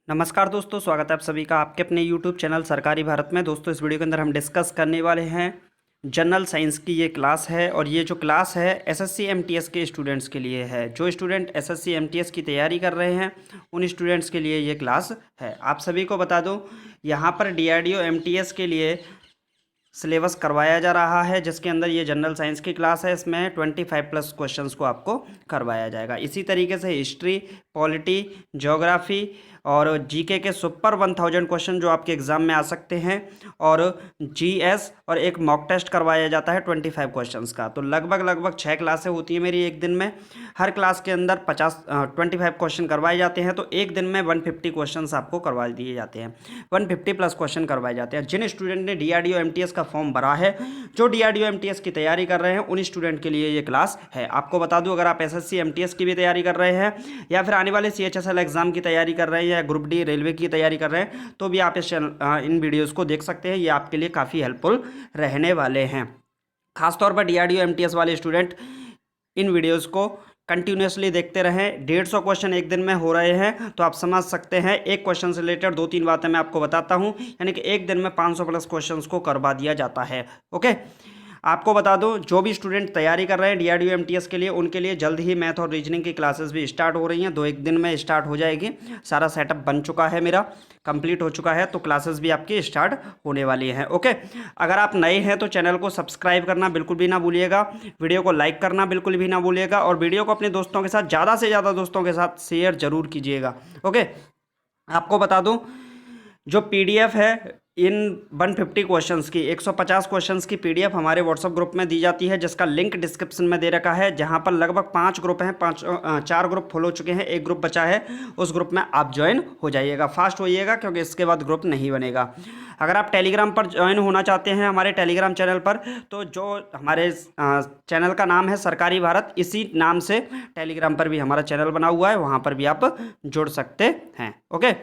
नमस्कार दोस्तों, स्वागत है आप सभी का आपके अपने YouTube चैनल सरकारी भारत में। दोस्तों, इस वीडियो के अंदर हम डिस्कस करने वाले हैं जनरल साइंस की ये क्लास है। और ये जो क्लास है एसएससी एमटीएस के स्टूडेंट्स के लिए है। जो स्टूडेंट एसएससी एमटीएस की तैयारी कर रहे हैं उन स्टूडेंट्स के लिए ये क्लास है। आप सभी को बता दूं, यहाँ पर डीआरडीओ एमटीएस के लिए सिलेबस करवाया जा रहा है, जिसके अंदर ये जनरल साइंस की क्लास है। इसमें 25+ क्वेश्चंस को आपको करवाया जाएगा। इसी तरीके से हिस्ट्री, पॉलिटी, ज्योग्राफी और जीके के सुपर 1000 क्वेश्चन जो आपके एग्ज़ाम में आ सकते हैं, और जीएस और एक मॉक टेस्ट करवाया जाता है 25 क्वेश्चंस का। तो लगभग 6 क्लासें होती हैं मेरी एक दिन में। हर क्लास के अंदर 25 क्वेश्चन करवाए जाते हैं। तो एक दिन में 150 क्वेश्चन आपको करवा दिए जाते हैं, 150+ क्वेश्चन करवाए जाते हैं। जिन स्टूडेंट ने डीआरडीओ एमटीएस का फॉर्म भरा है, जो डीआरडीओ एमटीएस की तैयारी कर रहे हैं, उन स्टूडेंट के लिए ये क्लास है। आपको बता दूं, अगर आप एसएससी एमटीएस की भी तैयारी कर रहे हैं या फिर आने वाले सीएचएसएल एग्जाम की तैयारी कर रहे हैं या ग्रुप डी रेलवे की तैयारी कर रहे हैं, तो भी आप इन वीडियोस को देख सकते हैं। ये आपके लिए काफ़ी हेल्पफुल रहने वाले हैं। खासतौर पर डीआरडीओ एमटीएस वाले स्टूडेंट इन वीडियोस को कंटिन्यूसली देखते रहें। 150 क्वेश्चन एक दिन में हो रहे हैं, तो आप समझ सकते हैं एक क्वेश्चन से रिलेटेड 2-3 बातें मैं आपको बताता हूं, यानी कि एक दिन में 500+ क्वेश्चंस को करवा दिया जाता है। ओके, आपको बता दूं, जो भी स्टूडेंट तैयारी कर रहे हैं डीआरडीओ एमटीएस के लिए, उनके लिए जल्द ही मैथ और रीजनिंग की क्लासेस भी स्टार्ट हो रही हैं। 2-1 दिन में स्टार्ट हो जाएगी। सारा सेटअप बन चुका है, मेरा कंप्लीट हो चुका है, तो क्लासेस भी आपकी स्टार्ट होने वाली हैं। ओके, अगर आप नए हैं तो चैनल को सब्सक्राइब करना बिल्कुल भी ना भूलिएगा, वीडियो को लाइक करना बिल्कुल भी ना भूलिएगा, और वीडियो को अपने दोस्तों के साथ, ज़्यादा से ज़्यादा दोस्तों के साथ शेयर जरूर कीजिएगा। ओके, आपको बता दूं, जो पीडीएफ है इन 150 क्वेश्चंस की, 150 क्वेश्चंस की पीडीएफ हमारे व्हाट्सएप ग्रुप में दी जाती है, जिसका लिंक डिस्क्रिप्शन में दे रखा है। जहां पर लगभग 5 ग्रुप हैं, 4 ग्रुप फुल हो चुके हैं, एक ग्रुप बचा है। उस ग्रुप में आप ज्वाइन हो जाइएगा, फास्ट होइएगा, क्योंकि इसके बाद ग्रुप नहीं बनेगा। अगर आप टेलीग्राम पर ज्वाइन होना चाहते हैं हमारे टेलीग्राम चैनल पर, तो जो हमारे चैनल का नाम है सरकारी भारत, इसी नाम से टेलीग्राम पर भी हमारा चैनल बना हुआ है, वहाँ पर भी आप जुड़ सकते हैं। ओके,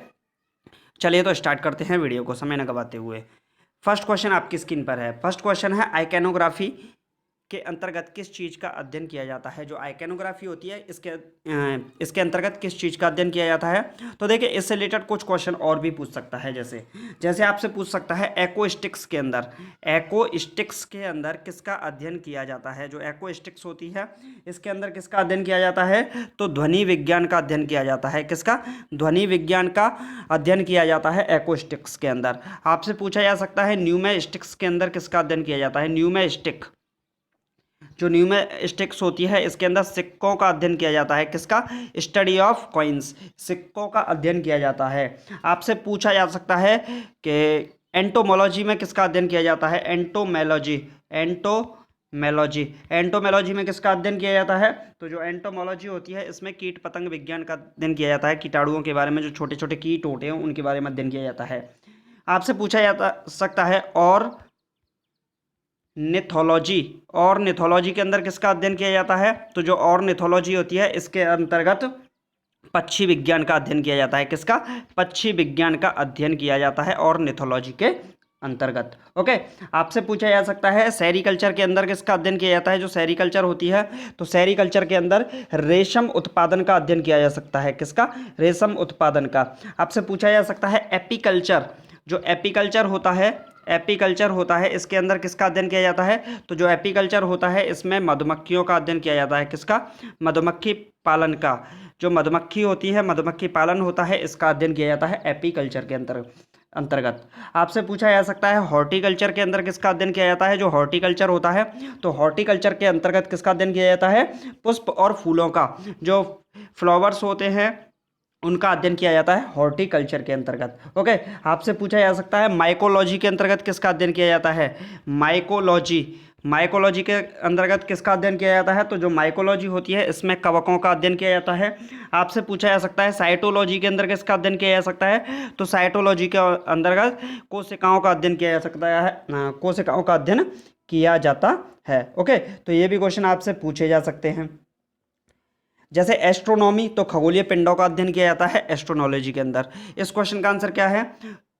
चलिए तो स्टार्ट करते हैं वीडियो को समय न गवाते हुए। फर्स्ट क्वेश्चन आपकी स्क्रीन पर है। फर्स्ट क्वेश्चन है, आइकैनोग्राफी के अंतर्गत किस चीज़ का अध्ययन किया जाता है। जो आइकैनोग्राफी होती है, इसके अंतर्गत किस चीज़ का अध्ययन किया जाता है। तो देखिए, इससे रिलेटेड कुछ क्वेश्चन और भी पूछ सकता है। जैसे आपसे पूछ सकता है, एक्वास्टिक्स के अंदर किसका अध्ययन किया जाता है। जो एक्वास्टिक्स होती है, इसके अंदर किसका अध्ययन किया जाता है। तो ध्वनि विज्ञान का अध्ययन किया जाता है। किसका? ध्वनि विज्ञान का अध्ययन किया जाता है एक्वास्टिक्स के अंदर। आपसे पूछा जा सकता है, न्यूमेस्टिक्स के अंदर किसका अध्ययन किया जाता है। जो न्यूमेस्टिक्स होती है, इसके अंदर सिक्कों का अध्ययन किया जाता है। किसका? स्टडी ऑफ कॉइन्स, सिक्कों का अध्ययन किया जाता है। आपसे पूछा जा सकता है कि एंटोमोलॉजी में किसका अध्ययन किया जाता है। एंटोमोलॉजी में किसका अध्ययन किया जाता है। तो जो एंटोमोलॉजी होती है, इसमें कीट पतंग विज्ञान का अध्ययन किया जाता है। कीटाणुओं के बारे में, जो छोटे छोटे कीट होते हैं उनके बारे में अध्ययन किया जाता है। आपसे पूछा जा सकता है, और निथोलॉजी के अंदर किसका अध्ययन किया जाता है। तो जो ऑर्निथोलॉजी होती है, इसके अंतर्गत पक्षी विज्ञान का अध्ययन किया जाता है। किसका? पक्षी विज्ञान का अध्ययन किया जाता है ऑर्निथोलॉजी के अंतर्गत। ओके, आपसे पूछा जा सकता है, सेरीकल्चर के अंदर किसका अध्ययन किया जाता है। जो सेरीकल्चर होती है, तो सेरीकल्चर के अंदर रेशम उत्पादन का अध्ययन किया जा सकता है। किसका? रेशम उत्पादन का। आपसे पूछा जा सकता है, एपीकल्चर होता है, इसके अंदर किसका अध्ययन किया जाता है। तो जो एपीकल्चर होता है, इसमें मधुमक्खियों का अध्ययन किया जाता है। किसका? मधुमक्खी पालन का। जो मधुमक्खी होती है, मधुमक्खी पालन होता है, इसका अध्ययन किया जाता है एपीकल्चर के अंतर्गत। आपसे पूछा जा सकता है, हॉर्टिकल्चर के अंदर किसका अध्ययन किया जाता है। जो हॉर्टिकल्चर होता है, तो हॉर्टिकल्चर के अंतर्गत किसका अध्ययन किया जाता है। पुष्प और फूलों का, जो फ्लावर्स होते हैं, उनका अध्ययन किया जाता है हॉर्टिकल्चर के अंतर्गत। ओके, आपसे पूछा जा सकता है, माइकोलॉजी के अंतर्गत किसका अध्ययन किया जाता है। माइकोलॉजी के अंतर्गत किसका अध्ययन किया जाता है। तो जो माइकोलॉजी होती है, इसमें कवकों का अध्ययन किया जाता है। आपसे पूछा जा सकता है, साइटोलॉजी के अंदर किसका अध्ययन किया जा सकता है। तो साइटोलॉजी के अंतर्गत कोशिकाओं का अध्ययन किया जा सकता है, कोशिकाओं का अध्ययन किया जाता है। ओके, तो ये भी क्वेश्चन आपसे पूछे जा सकते हैं। जैसे एस्ट्रोनॉमी, तो खगोलीय पिंडों का अध्ययन किया जाता है एस्ट्रोनॉलॉजी के अंदर। इस क्वेश्चन का आंसर क्या है।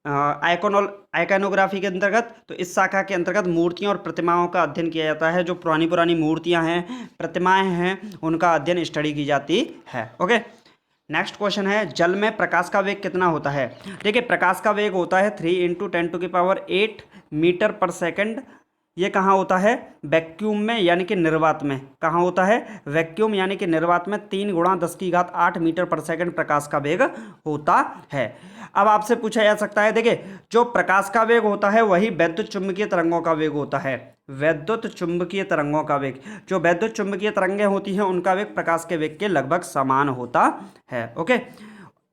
आइकॉनोग्राफी के अंतर्गत, तो इस शाखा के अंतर्गत मूर्तियों और प्रतिमाओं का अध्ययन किया जाता है। जो पुरानी मूर्तियां हैं, प्रतिमाएं हैं, उनका अध्ययन स्टडी की जाती है। ओके, नेक्स्ट क्वेश्चन है जल में प्रकाश का वेग कितना होता है। देखिए प्रकाश का वेग होता है 3 × 10⁸ मीटर पर सेकंड। ये कहाँ होता है, वैक्यूम में यानी कि निर्वात में। कहाँ होता है, वैक्यूम यानी कि निर्वात में 3 × 10⁸ मीटर पर सेकंड प्रकाश का वेग होता है। अब आपसे पूछा जा सकता है, देखिए जो प्रकाश का वेग होता है वही वैद्युत चुंबकीय तरंगों का वेग होता है। वैद्युत चुंबकीय तरंगों का वेग, जो वैद्युत चुंबकीय तरंगें होती हैं उनका वेग प्रकाश के वेग के लगभग समान होता है। ओके,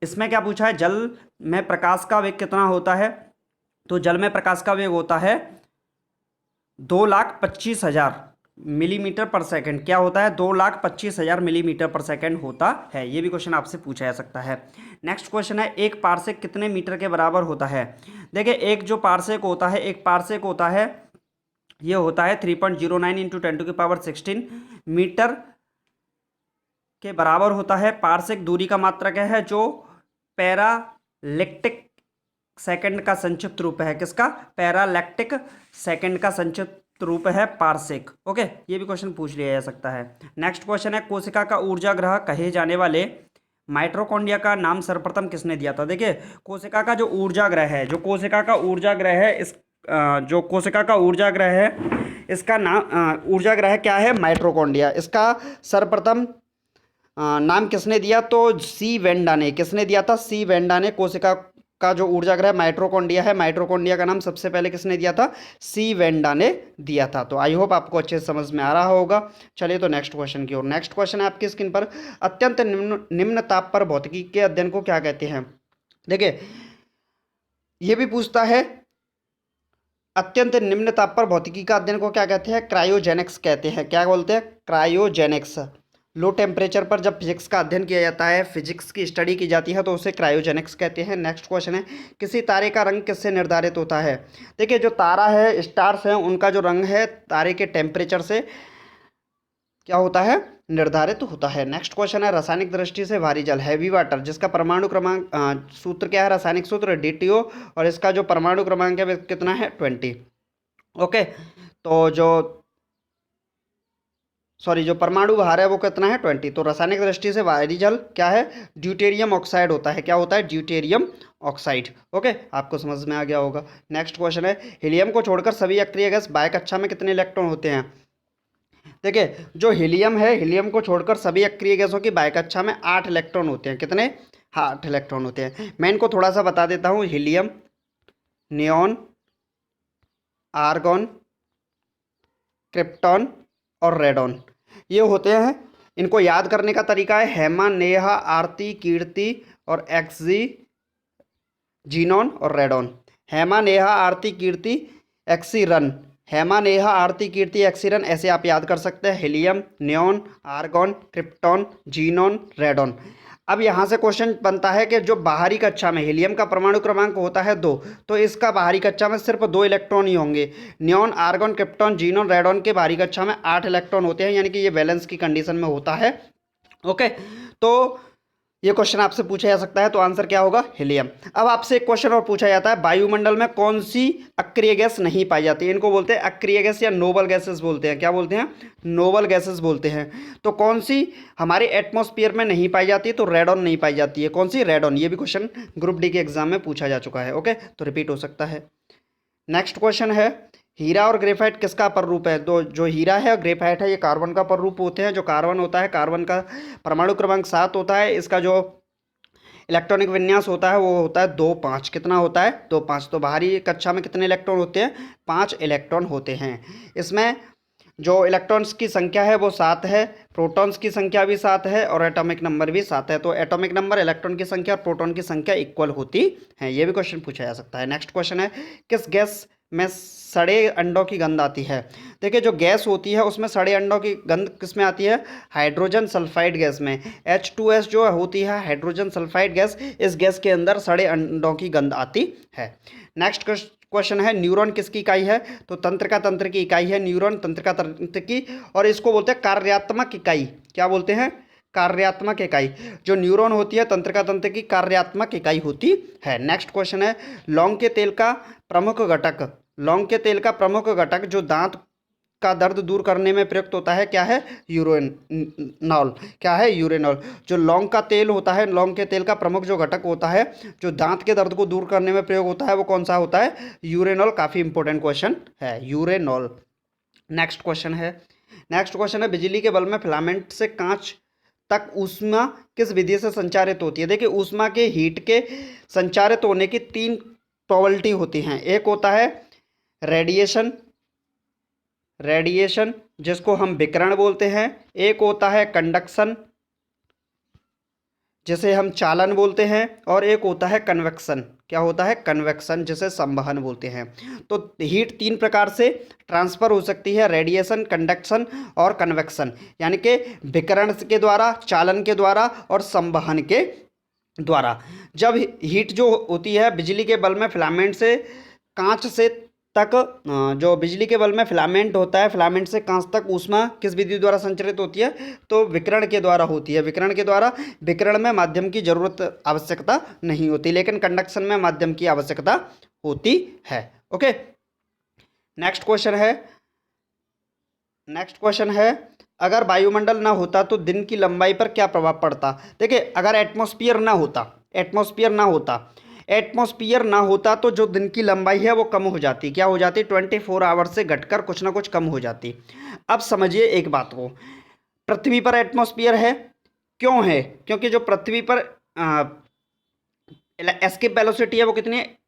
इसमें क्या पूछा है, जल में प्रकाश का वेग कितना होता है। तो जल में प्रकाश का वेग होता है 2,25,000 मिलीमीटर पर सेकंड। क्या होता है, 2,25,000 मिलीमीटर पर सेकंड होता है। ये भी क्वेश्चन आपसे पूछा जा सकता है। नेक्स्ट क्वेश्चन है एक पारसेक कितने मीटर के बराबर होता है। देखिए एक जो पारसेक होता है, एक पारसेक होता है, ये होता है 3.09 × 10⁻16 मीटर के बराबर होता है। पारसेक दूरी का मात्रक है जो पैरालैक्टिक सेकंड का संक्षिप्त रूप है। किसका, पैरालैक्टिक सेकंड का संक्षिप्त रूप है पारसेक। ओके, ये भी क्वेश्चन पूछ लिया जा सकता है। नेक्स्ट क्वेश्चन है कोशिका का ऊर्जा ग्रह कहे जाने वाले माइटोकॉन्ड्रिया का नाम सर्वप्रथम किसने दिया था। देखिए कोशिका का जो ऊर्जा ग्रह है, जो कोशिका का ऊर्जा ग्रह है, जो कोशिका का ऊर्जा ग्रह है, इसका नाम ऊर्जा ग्रह क्या है, माइटोकॉन्ड्रिया। इसका सर्वप्रथम नाम किसने दिया, तो सी वेंडा ने। किसने दिया था, सी वेंडा ने। कोशिका का जो ऊर्जा ग्रह माइटोकॉन्ड्रिया है, माइटोकॉन्ड्रिया का नाम सबसे पहले किसने दिया था, सी वेंडा ने दिया था। तो आई होप आपको अच्छे से समझ में आ रहा होगा। चलिए तो नेक्स्ट क्वेश्चन की ओर। नेक्स्ट क्वेश्चन है आपकी स्क्रीन पर, अत्यंत निम्न ताप पर भौतिकी के अध्ययन को क्या कहते हैं। देखिए ये भी पूछता है, अत्यंत निम्न ताप पर भौतिकी का अध्ययन को क्या कहते हैं, क्रायोजेनिक्स कहते हैं। क्या बोलते हैं, क्रायोजेनिक्स। लो टेम्परेचर पर जब फिजिक्स का अध्ययन किया जाता है, फिजिक्स की स्टडी की जाती है, तो उसे क्रायोजेनिक्स कहते हैं। नेक्स्ट क्वेश्चन है किसी तारे का रंग किससे निर्धारित होता है। देखिए जो तारा है, स्टार्स हैं, उनका जो रंग है तारे के टेम्परेचर से क्या होता है, निर्धारित होता है। नेक्स्ट क्वेश्चन है रासायनिक दृष्टि से भारी जल, हैवी वाटर, जिसका परमाणु क्रमांक सूत्र क्या है, रासायनिक सूत्र DTO, और इसका जो परमाणु क्रमांक है कितना है, 20। ओके, तो जो परमाणु भार है वो कितना है, 20। तो रासायनिक दृष्टि से भारी जल क्या है, ड्यूटेरियम ऑक्साइड होता है। क्या होता है, ड्यूटेरियम ऑक्साइड। ओके, आपको समझ में आ गया होगा। नेक्स्ट क्वेश्चन है हीलियम को छोड़कर सभी अक्रिय गैस बाह्य कक्षा में कितने इलेक्ट्रॉन होते हैं। देखिए जो हीलियम है, हीलियम को छोड़कर सभी अक्रिय गैसों की बाह्य कक्षा में 8 इलेक्ट्रॉन होते हैं। कितने, 8 इलेक्ट्रॉन होते हैं। मैं इनको थोड़ा सा बता देता हूँ, हीलियम, नियॉन, आर्गॉन, क्रिप्टॉन और रेडॉन, ये होते हैं। इनको याद करने का तरीका है हेमा, नेहा, आरती, कीर्ति और एक्सी, जीनॉन और रेडॉन। हेमा, नेहा, आरती, कीर्ति, एक्सीरन। हेमा, नेहा, आरती, कीर्ति, एक्सीरन, ऐसे आप याद कर सकते हैं। Helium, neon, argon, krypton, xenon, radon. अब यहाँ से क्वेश्चन बनता है कि जो बाहरी कक्षा में हीलियम का परमाणु क्रमांक होता है 2, तो इसका बाहरी कक्षा में सिर्फ 2 इलेक्ट्रॉन ही होंगे। Neon, argon, krypton, xenon, radon के बाहरी कक्षा में 8 इलेक्ट्रॉन होते हैं, यानी कि ये वैलेंस की कंडीशन में होता है। ओके, तो ये क्वेश्चन आपसे पूछा जा सकता है, तो आंसर क्या होगा, हीलियम। अब आपसे एक क्वेश्चन और पूछा जाता है, वायुमंडल में कौन सी अक्रिय गैस नहीं पाई जाती है। इनको बोलते हैं अक्रिय गैस या नोबल गैसेस बोलते हैं। क्या बोलते हैं, नोबल गैसेस बोलते हैं। तो कौन सी हमारे एटमॉस्फेयर में नहीं पाई जाती, तो रेडॉन नहीं पाई जाती है। कौन सी, रेडॉन। ये भी क्वेश्चन ग्रुप डी के एग्जाम में पूछा जा चुका है। ओके, तो रिपीट हो सकता है। नेक्स्ट क्वेश्चन है हीरा और ग्रेफाइट किसका अपर रूप है। तो जो हीरा है और ग्रेफाइट है, ये कार्बन का अपर रूप होते हैं। जो कार्बन होता है, कार्बन का परमाणु क्रमांक 7 होता है। इसका जो इलेक्ट्रॉनिक विन्यास होता है वो होता है 2,5। कितना होता है, 2,5। तो बाहरी कक्षा में कितने इलेक्ट्रॉन होते हैं, 5 इलेक्ट्रॉन होते हैं। इसमें जो इलेक्ट्रॉन्स की संख्या है वो 7 है, प्रोटॉन्स की संख्या भी 7 है और एटॉमिक नंबर भी 7 है। तो एटॉमिक नंबर, इलेक्ट्रॉन की संख्या और प्रोटॉन की संख्या इक्वल होती है। ये भी क्वेश्चन पूछा जा सकता है। नेक्स्ट क्वेश्चन है किस गैस में सड़े अंडों की गंध आती है। देखिए जो गैस होती है उसमें सड़े अंडों की गंध किस में आती है, हाइड्रोजन सल्फाइड गैस में। H2S जो होती है हाइड्रोजन सल्फाइड गैस, इस गैस के अंदर सड़े अंडों की गंध आती है। नेक्स्ट क्वेश्चन है न्यूरॉन किसकी इकाई है। तो तंत्रिका तंत्र की इकाई है न्यूरॉन, तंत्रिका तंत्र की, और इसको बोलते हैं कार्यात्मक इकाई। क्या बोलते हैं, कार्यात्मक इकाई। जो न्यूरॉन होती है तंत्रिका तंत्र की कार्यात्मक इकाई होती है। नेक्स्ट क्वेश्चन है लौंग के तेल का प्रमुख घटक, लौंग के तेल का प्रमुख घटक जो दांत का दर्द दूर करने में प्रयुक्त होता है, क्या है, यूरेनॉल। क्या है, यूरेनॉल। जो लौंग का तेल होता है, लौंग के तेल का प्रमुख जो घटक होता है जो दांत के दर्द को दूर करने में प्रयोग होता है, वो कौन सा होता है, यूरेनॉल। काफ़ी इंपॉर्टेंट क्वेश्चन है, यूरेनॉल। नेक्स्ट क्वेश्चन है बिजली के बल्ब में फिलामेंट से कांच तक ऊष्मा किस विधि से संचारित होती है। देखिए, ऊष्मा के हीट के संचारित होने की 3 प्रोबेबिलिटी होती हैं। एक होता है रेडिएशन जिसको हम विकिरण बोलते हैं। एक होता है कंडक्शन जिसे हम चालन बोलते हैं। और एक होता है कन्वेक्शन। क्या होता है, कन्वेक्शन, जिसे संवहन बोलते हैं। तो हीट 3 प्रकार से ट्रांसफ़र हो सकती है, रेडिएशन, कंडक्शन और कन्वेक्शन, यानी कि विकिरण के द्वारा, चालन के द्वारा और संवहन के द्वारा। जब हीट जो होती है बिजली के बल्ब में फिलामेंट से कांच से तक, जो बिजली के बल्ब में फिलामेंट होता है, फिलामेंट से कांच तक ऊष्मा किस विधि द्वारा संचरित होती है, तो विकिरण के द्वारा होती है। विकिरण के द्वारा। विकिरण में माध्यम की जरूरत आवश्यकता नहीं होती, लेकिन कंडक्शन में माध्यम की आवश्यकता होती है। ओके, नेक्स्ट क्वेश्चन है अगर वायुमंडल ना होता तो दिन की लंबाई पर क्या प्रभाव पड़ता। देखिए, अगर एटमॉस्फेयर ना होता तो जो दिन की लंबाई है वो कम हो जाती। क्या हो जाती, 24 आवर्स से घटकर कुछ ना कुछ कम हो जाती। अब समझिए एक बात को, पृथ्वी पर एटमॉस्फेयर है, क्यों है, क्योंकि जो पृथ्वी पर एस्केप वेलोसिटी है वो कितनी है,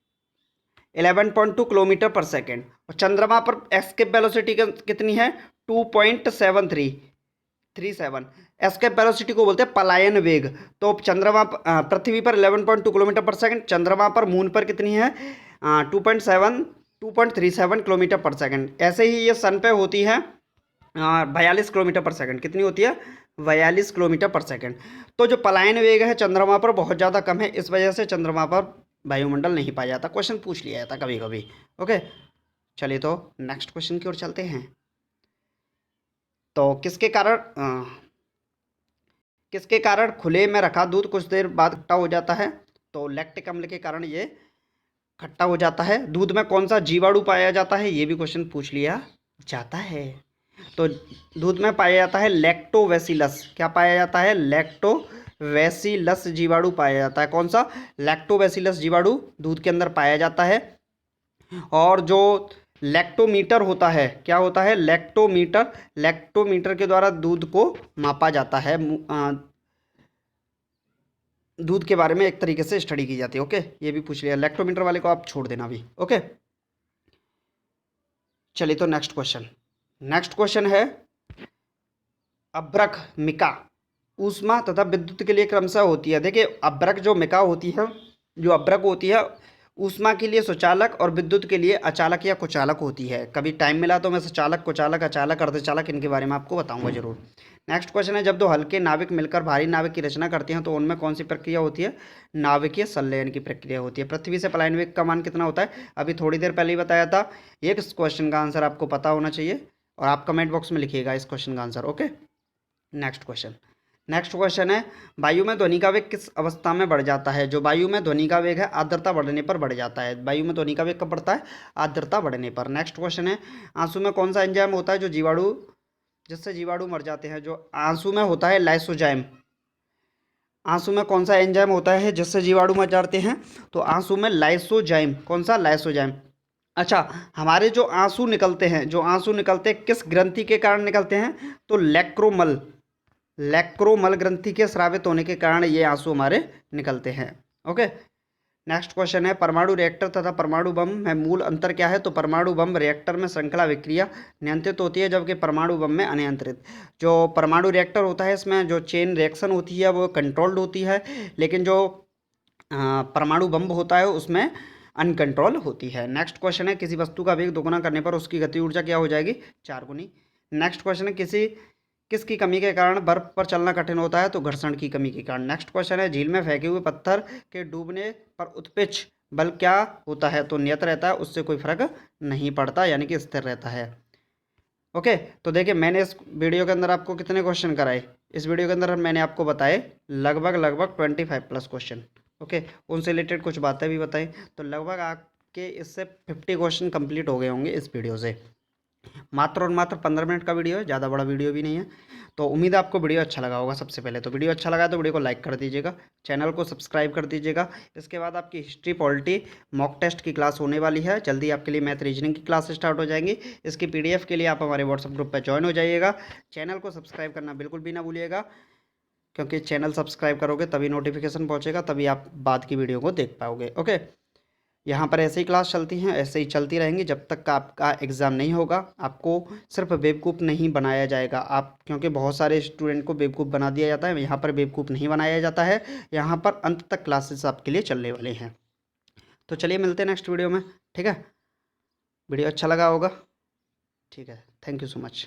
11.2 किलोमीटर पर सेकेंड। और चंद्रमा पर एस्केप वेलोसिटी कितनी है, 2.7337। एस्केप वेलोसिटी को बोलते हैं पलायन वेग। तो चंद्रमा पृथ्वी पर 11.2 किलोमीटर पर सेकंड, चंद्रमा पर, मून पर कितनी है, 2.37 किलोमीटर पर सेकंड। ऐसे ही ये सन पे होती है 42 किलोमीटर पर सेकंड। कितनी होती है, 42 किलोमीटर पर सेकंड। तो जो पलायन वेग है चंद्रमा पर बहुत ज़्यादा कम है, इस वजह से चंद्रमा पर वायुमंडल नहीं पाया जाता। क्वेश्चन पूछ लिया जाता कभी कभी। ओके, चलिए तो नेक्स्ट क्वेश्चन की ओर चलते हैं। तो किसके कारण खुले में रखा दूध कुछ देर बाद खट्टा हो जाता है। तो लैक्टिक अम्ल के कारण ये खट्टा हो जाता है। दूध में कौन सा जीवाणु पाया जाता है, ये भी क्वेश्चन पूछ लिया जाता है। तो दूध में पाया जाता है लैक्टोबैसिलस। क्या पाया जाता है, लैक्टोबैसिलस जीवाणु पाया जाता है। कौन सा, लैक्टोबैसिलस जीवाणु दूध के अंदर पाया जाता है। और जो लैक्टोमीटर होता है, क्या होता है, लैक्टोमीटर के द्वारा दूध को मापा जाता है। दूध के बारे में एक तरीके से स्टडी की जाती है। ओके, ये भी पूछ लिया, लैक्टोमीटर वाले को आप छोड़ देना अभी। ओके, चलिए तो नेक्स्ट क्वेश्चन है अभ्रक मिका ऊष्मा तथा विद्युत के लिए क्रमशः होती है। देखिए, अभ्रक जो मिका होती है, जो अभ्रक होती है, ऊष्मा के लिए सुचालक और विद्युत के लिए अचालक या कुचालक होती है। कभी टाइम मिला तो मैं सुचालक, कुचालक, अचालक, अर्धचालक इनके बारे में आपको बताऊंगा जरूर। नेक्स्ट क्वेश्चन है जब दो हल्के नाविक मिलकर भारी नाविक की रचना करते हैं तो उनमें कौन सी प्रक्रिया होती है, नाविकीय संलयन की प्रक्रिया होती है। पृथ्वी से पलायन वेग का मान कितना होता है, अभी थोड़ी देर पहले ही बताया था। ये इस क्वेश्चन का आंसर आपको पता होना चाहिए और आप कमेंट बॉक्स में लिखिएगा इस क्वेश्चन का आंसर। ओके, नेक्स्ट क्वेश्चन है वायु में ध्वनि का वेग किस अवस्था में बढ़ जाता है। जो वायु में ध्वनि का वेग है आर्द्रता बढ़ने पर बढ़ जाता है। वायु में ध्वनि का वेग कब बढ़ता है, आर्द्रता बढ़ने पर। नेक्स्ट क्वेश्चन है आंसू में कौन सा एंजाइम होता है जो जीवाणु, जिससे जीवाणु मर जाते हैं। जो आंसू में होता है लाइसोजाइम। आंसू में कौन सा एंजाइम होता है जिससे जीवाणु मर जाते हैं, तो आंसू में लाइसोजाइम। कौन सा, लाइसोजाइम। अच्छा, हमारे जो आंसू निकलते हैं किस ग्रंथि के कारण निकलते हैं, तो लैक्रोमल ग्रंथि के स्रावित होने के कारण ये आंसू हमारे निकलते हैं। ओके, नेक्स्ट क्वेश्चन है परमाणु रिएक्टर तथा परमाणु बम में मूल अंतर क्या है। तो परमाणु बम रिएक्टर में श्रृंखला विक्रिया नियंत्रित होती है जबकि परमाणु बम में अनियंत्रित। जो परमाणु रिएक्टर होता है इसमें जो चेन रिएक्शन होती है वो कंट्रोल्ड होती है, लेकिन जो परमाणु बम होता है उसमें अनकंट्रोल होती है। नेक्स्ट क्वेश्चन है किसी वस्तु का वेग दोगुना करने पर उसकी गति ऊर्जा क्या हो जाएगी, 4 गुनी। नेक्स्ट क्वेश्चन है किसकी कमी के कारण बर्फ पर चलना कठिन होता है, तो घर्षण की कमी के कारण। नेक्स्ट क्वेश्चन है झील में फेंके हुए पत्थर के डूबने पर उत्पिच बल क्या होता है, तो नियत रहता है, उससे कोई फर्क नहीं पड़ता, यानी कि स्थिर रहता है। ओके, तो देखिए मैंने इस वीडियो के अंदर आपको कितने क्वेश्चन कराए, इस वीडियो के अंदर मैंने आपको बताए लगभग 25+ क्वेश्चन। ओके, उनसे रिलेटेड कुछ बातें भी बताई, तो लगभग आपके इससे 50 क्वेश्चन कंप्लीट हो गए होंगे इस वीडियो से। मात्र और मात्र 15 मिनट का वीडियो है, ज़्यादा बड़ा वीडियो भी नहीं है। तो उम्मीद है आपको वीडियो अच्छा लगा होगा। सबसे पहले तो वीडियो अच्छा लगा तो वीडियो को लाइक कर दीजिएगा, चैनल को सब्सक्राइब कर दीजिएगा। इसके बाद आपकी हिस्ट्री पॉलिटी मॉक टेस्ट की क्लास होने वाली है, जल्दी आपके लिए मैथ रीजनिंग की क्लास स्टार्ट हो जाएंगी। इसकी PDF के लिए आप हमारे व्हाट्सअप ग्रुप पर ज्वाइन हो जाइएगा। चैनल को सब्सक्राइब करना बिल्कुल भी ना भूलिएगा, क्योंकि चैनल सब्सक्राइब करोगे तभी नोटिफिकेशन पहुँचेगा, तभी आप बाद की वीडियो को देख पाओगे। ओके, यहाँ पर ऐसे ही क्लास चलती हैं, ऐसे ही चलती रहेंगी जब तक का आपका एग्ज़ाम नहीं होगा। आपको सिर्फ बेवकूफ़ नहीं बनाया जाएगा, आप क्योंकि बहुत सारे स्टूडेंट को बेवकूफ़ बना दिया जाता है, यहाँ पर बेवकूफ़ नहीं बनाया जाता है। यहाँ पर अंत तक क्लासेस आपके लिए चलने वाले हैं। तो चलिए मिलते हैं नेक्स्ट वीडियो में, ठीक है। वीडियो अच्छा लगा होगा, ठीक है। Thank you so much.